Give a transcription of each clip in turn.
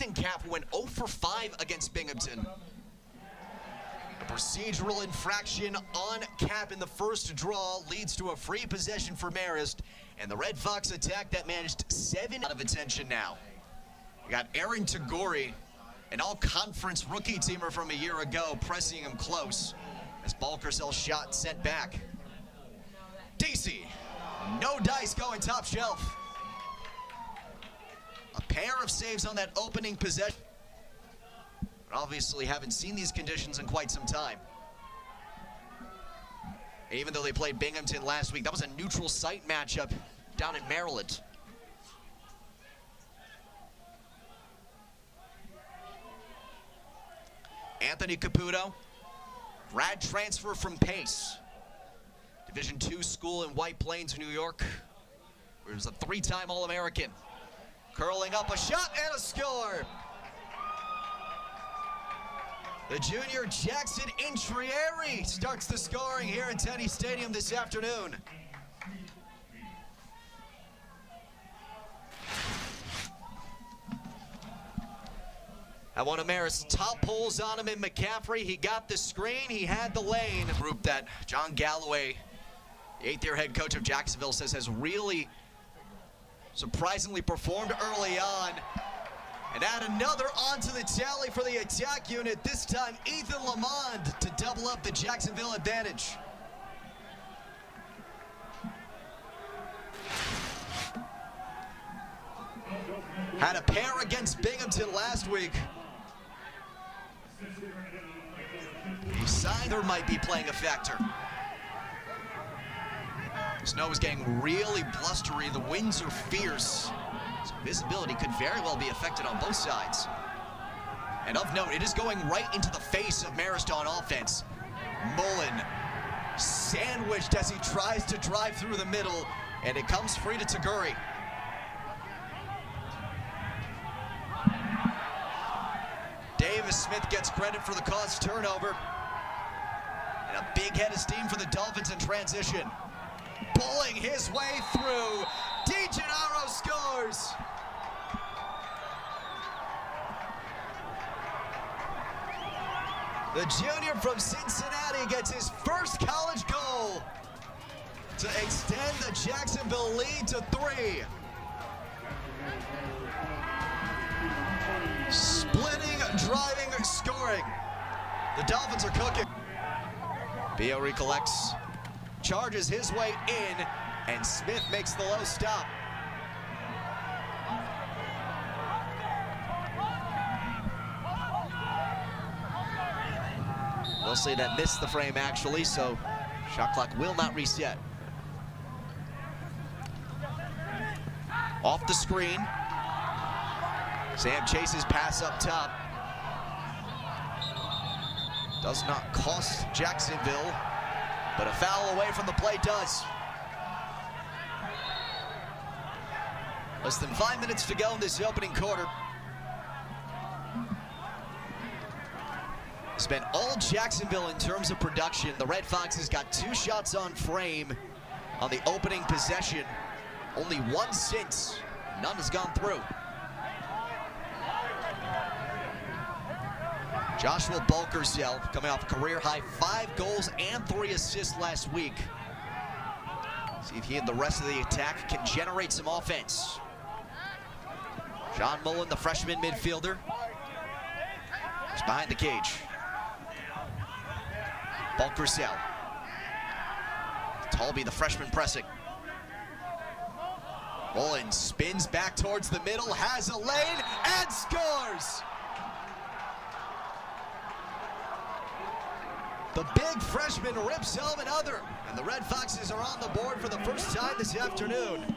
Ethan Cap, who went 0 for 5 against Binghamton. A procedural infraction on Cap in the first draw leads to a free possession for Marist, and the Red Fox attack that managed 7 out of attention now. We got Aaron Tagori, an all-conference rookie teamer from a year ago, pressing him close as Balkersell's shot sent back. DC, no dice going top shelf. A pair of saves on that opening possession. But obviously haven't seen these conditions in quite some time. And even though they played Binghamton last week, that was a neutral site matchup down in Maryland. Anthony Caputo, grad transfer from Pace. Division II school in White Plains, New York, where he was a 3-time All-American. Curling up a shot and a score. The junior Jackson Intrieri starts the scoring here at Teddy Stadium this afternoon. At one of Marist's top pulls on him in McCaffrey. He got the screen, he had the lane. A group that John Galloway, the 8th-year head coach of Jacksonville, says has really surprisingly performed early on. And add another onto the tally for the attack unit, this time Ethan Lamond to double up the Jacksonville advantage. Had a pair against Binghamton last week. Scyther might be playing a factor. Snow is getting really blustery. The winds are fierce. So visibility could very well be affected on both sides. And of note, it is going right into the face of Marist on offense. Mullen sandwiched as he tries to drive through the middle, and it comes free to Taguri. Davis Smith gets credit for the caused turnover. And a big head of steam for the Dolphins in transition. Pulling his way through. DeGennaro scores. The junior from Cincinnati gets his first college goal to extend the Jacksonville lead to 3. Splitting, driving, scoring. The Dolphins are cooking. Bio recollects, charges his way in, and Smith makes the low stop. We'll say that missed the frame actually, so shot clock will not reset. Off the screen. Sam chases pass up top. Does not cost Jacksonville, but a foul away from the play does. Less than 5 minutes to go in this opening quarter. It's been all Jacksonville in terms of production. The Red Foxes got 2 shots on frame on the opening possession. Only 1 since. None has gone through. Joshua Balkersell coming off a career-high 5 goals and 3 assists last week. See if he and the rest of the attack can generate some offense. John Mullen, the freshman midfielder, is behind the cage. Balkersell. Talby, the freshman, pressing. Mullen spins back towards the middle, has a lane, and scores! The big freshman rips home another, and the Red Foxes are on the board for the first time this afternoon.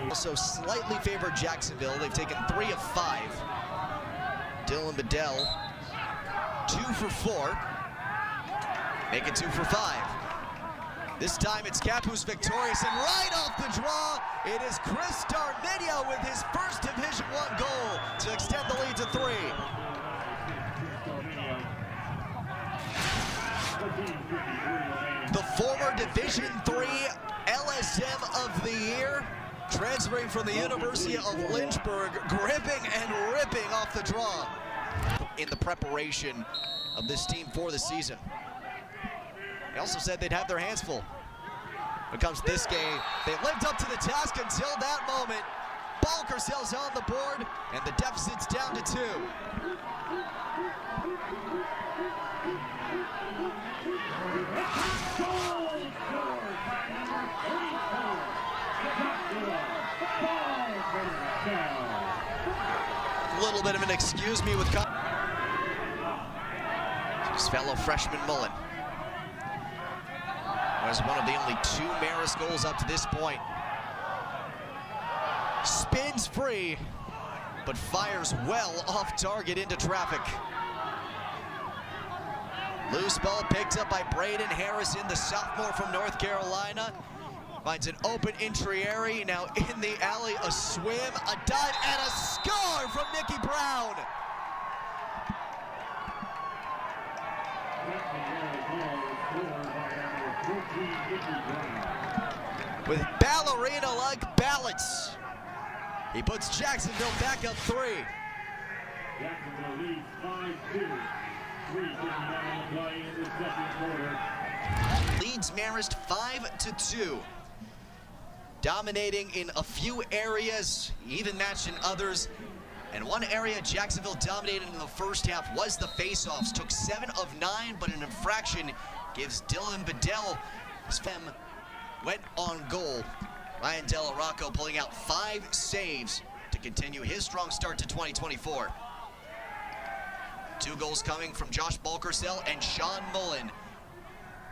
Also slightly favored Jacksonville. They've taken 3 of 5. Dylan Bedell, 2 for 4. Make it 2 for 5. This time it's Cap who's victorious, and right off the draw, it is Chris Darmidio with his first Division I goal to extend the lead to 3. Division III LSM of the Year, transferring from the University of Lynchburg, gripping and ripping off the draw in the preparation of this team for the season. They also said they'd have their hands full when it comes to this game. They lived up to the task until that moment. Balkersell's on the board, and the deficit's down to 2. A little bit of an excuse me with his fellow freshman Mullen. Was one of the only 2 Marist goals up to this point. Spins free, but fires well off target into traffic. Loose ball picked up by Braden Harrison, the sophomore from North Carolina. Finds an open Intrieri, now in the alley, a swim, a dive, and a score from Nicky Brown. With ballerina-like balance, he puts Jacksonville back up 3. Jacksonville leads 5-2. 3:59 play in the second quarter. Leads Marist 5-2. Dominating in a few areas, even matched in others. And one area Jacksonville dominated in the first half was the faceoffs. Took 7 of 9, but an infraction gives Dylan Bedell. His fem went on goal. Ryan Delarocco pulling out 5 saves to continue his strong start to 2024. 2 goals coming from Josh Balkersell and Sean Mullen,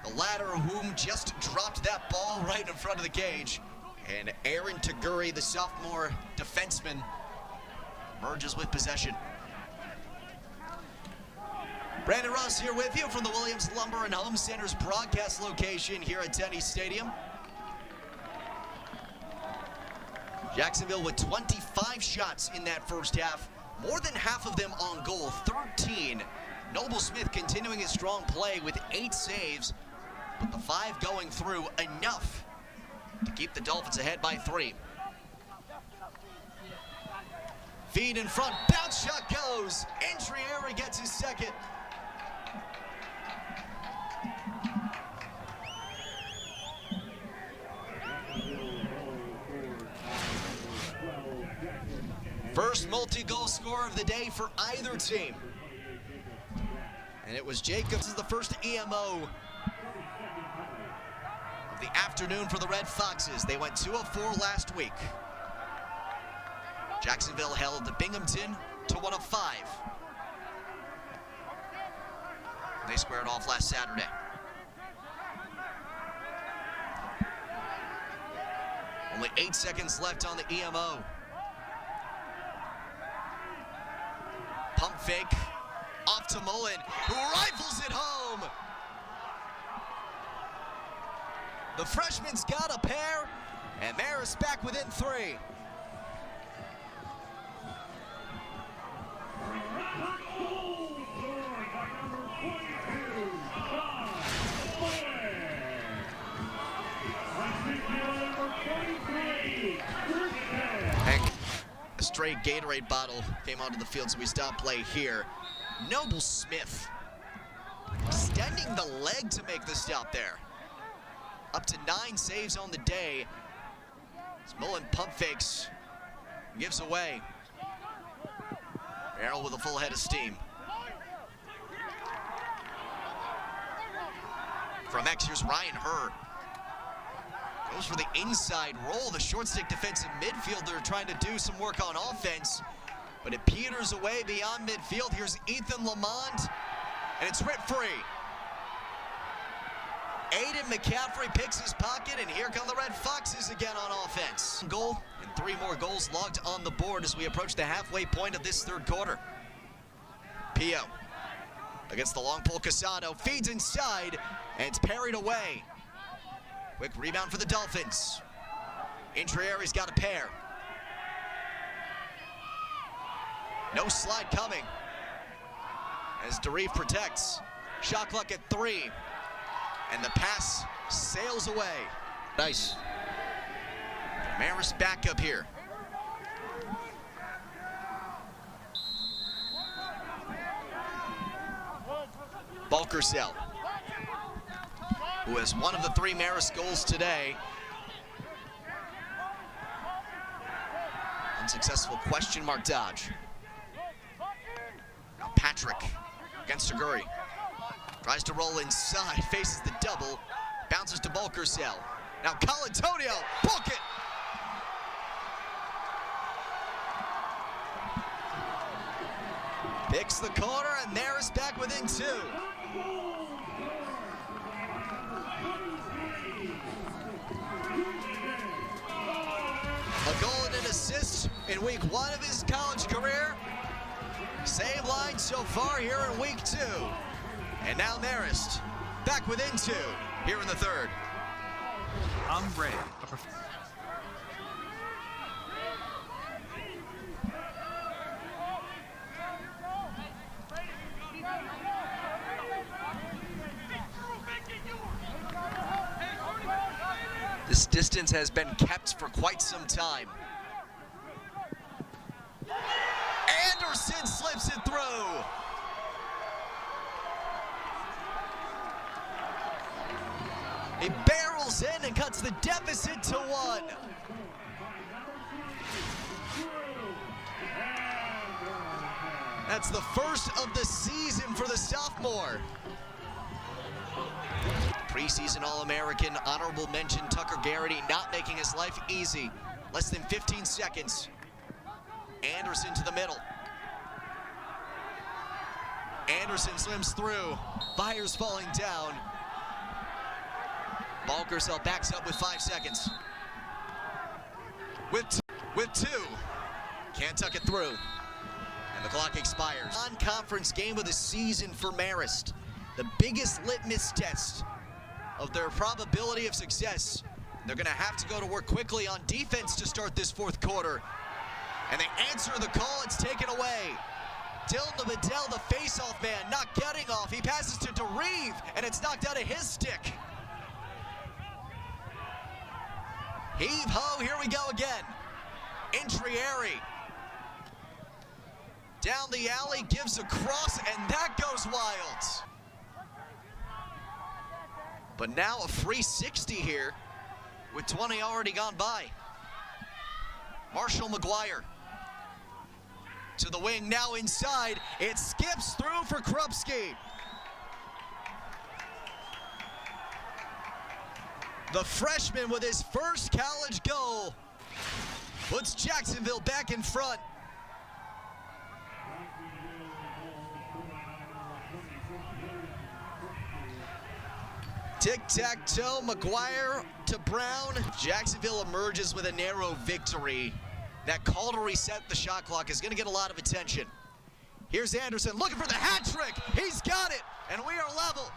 the latter of whom just dropped that ball right in front of the cage. And Aaron Taguri, the sophomore defenseman, merges with possession. Brandon Ross here with you from the Williams Lumber and Home Center's broadcast location here at Denny Stadium. Jacksonville with 25 shots in that first half, more than half of them on goal, 13. Noble Smith continuing his strong play with 8 saves, but the 5 going through enough to keep the Dolphins ahead by 3. Feed in front, bounce shot goes. Intrieri gets his second. First multi-goal scorer of the day for either team. And it was Jacobs as the first EMO of the afternoon for the Red Foxes. They went 2 of 4 last week. Jacksonville held Binghamton to 1 of 5. They squared off last Saturday. Only 8 seconds left on the EMO. Pump fake, off to Mullen, who rifles it home. The freshman's got a pair, and Marist back within 3. A straight Gatorade bottle came onto the field, so we stopped play here. Noble Smith extending the leg to make the stop there. Up to 9 saves on the day. As Mullen pump fakes, gives away. Merrill with a full head of steam. From X, here's Ryan Hurd. Goes for the inside roll. The short stick defensive midfielder trying to do some work on offense, but it peters away beyond midfield. Here's Ethan Lamont, and it's ripped free. Aiden McCaffrey picks his pocket, and here come the Red Foxes again on offense. Goal, and 3 more goals logged on the board as we approach the halfway point of this third quarter. Pio against the long pole. Casado feeds inside, and it's parried away. Quick rebound for the Dolphins. Intrieri's got a pair. No slide coming as DeReef protects. Shot clock at 3. And the pass sails away. Nice. Marist back up here. Balkersell, who has one of the 3 Marist goals today. Unsuccessful question mark dodge. Now Patrick against Aguri. Tries to roll inside, faces the double, bounces to Balkersell. Now Colantonio, book it! Picks the corner, and Marist back within 2. A goal and an assist in week 1 of his college career. Same line so far here in week 2. And now Marist back within 2 here in the 3rd. I'm Ray. This distance has been kept for quite some time. Anderson slips it through. He barrels in and cuts the deficit to 1. That's the first of the season for the sophomore. Preseason All-American, honorable mention, Tucker Garrity, not making his life easy. Less than 15 seconds. Anderson to the middle. Anderson swims through. Byers falling down. Balkersell backs up with 5 seconds. With two. Can't tuck it through. And the clock expires. Non-conference game of the season for Marist. The biggest litmus test of their probability of success. They're going to have to go to work quickly on defense to start this 4th quarter. And they answer the call. It's taken away. Dylan Bedell, the face-off man, not getting off. He passes to DeReeve, and it's knocked out of his stick. Heave-ho, here we go again. Intrieri. Down the alley, gives a cross, and that goes wild. But now a free 60 here with 20 already gone by. Marshall McGuire to the wing, now inside. It skips through for Krupski. The freshman with his first college goal puts Jacksonville back in front. Tic-tac-toe, McGuire to Brown. Jacksonville emerges with a narrow victory. That call to reset the shot clock is going to get a lot of attention. Here's Anderson looking for the hat trick. He's got it, and we are level.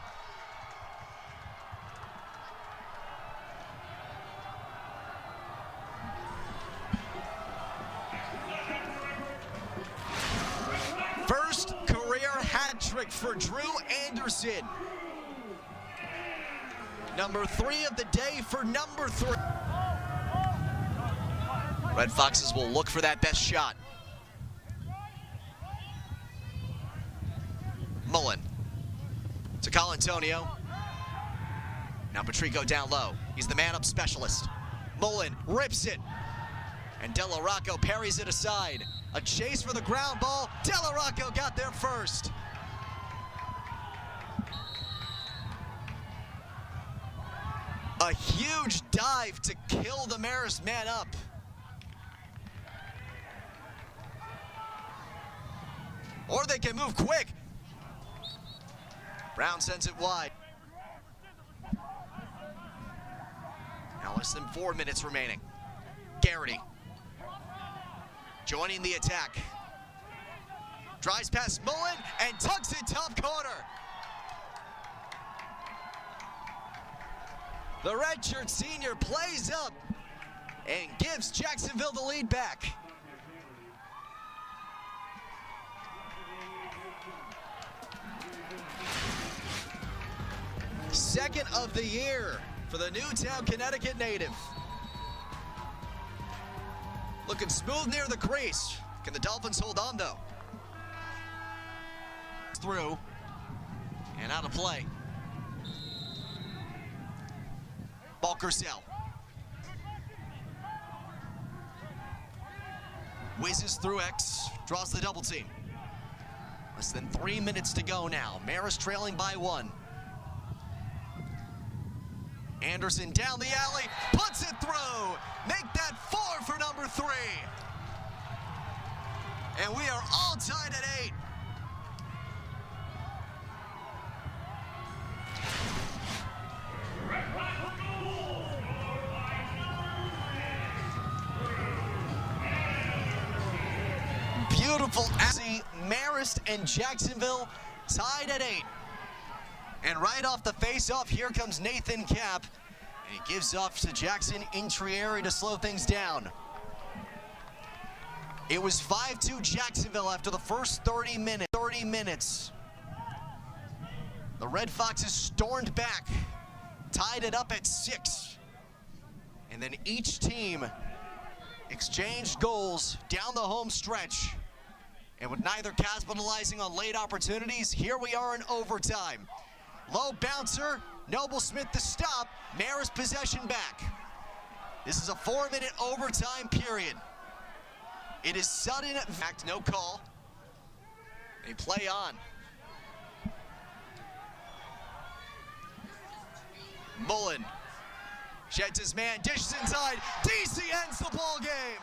First career hat trick for Drew Anderson. Number 3 of the day for number 3. Red Foxes will look for that best shot. Mullen to Colantonio. Now Patrico down low. He's the man-up specialist. Mullen rips it. And Della Rocco parries it aside. A chase for the ground ball. Della Rocco got there first. A huge dive to kill the Marist man up. Or they can move quick. Brown sends it wide. Now less than 4 minutes remaining. Garrity joining the attack. Drives past Mullen and tucks it top corner. The redshirt senior plays up and gives Jacksonville the lead back. second of the year for the Newtown, Connecticut native. Looking smooth near the crease. Can the Dolphins hold on, though? Through and out of play. Balkersell whizzes through X, draws the double team. Less than 3 minutes to go now. Marist trailing by 1. Anderson down the alley, puts it through. Make that 4 for number 3. And we are all tied at 8. Beautiful. Marist and Jacksonville tied at 8. And right off the face-off, here comes Nathan Cap. And he gives off to Jackson Intrieri to slow things down. It was 5-2 Jacksonville after the first 30 minutes. The Red Foxes stormed back, tied it up at 6. And then each team exchanged goals down the home stretch. And with neither capitalizing on late opportunities, here we are in overtime. Low bouncer, Noble Smith the stop, Marist possession back. This is a 4-minute overtime period. It is sudden, in fact, no call. They play on. Mullen sheds his man, dishes inside. DC ends the ball game.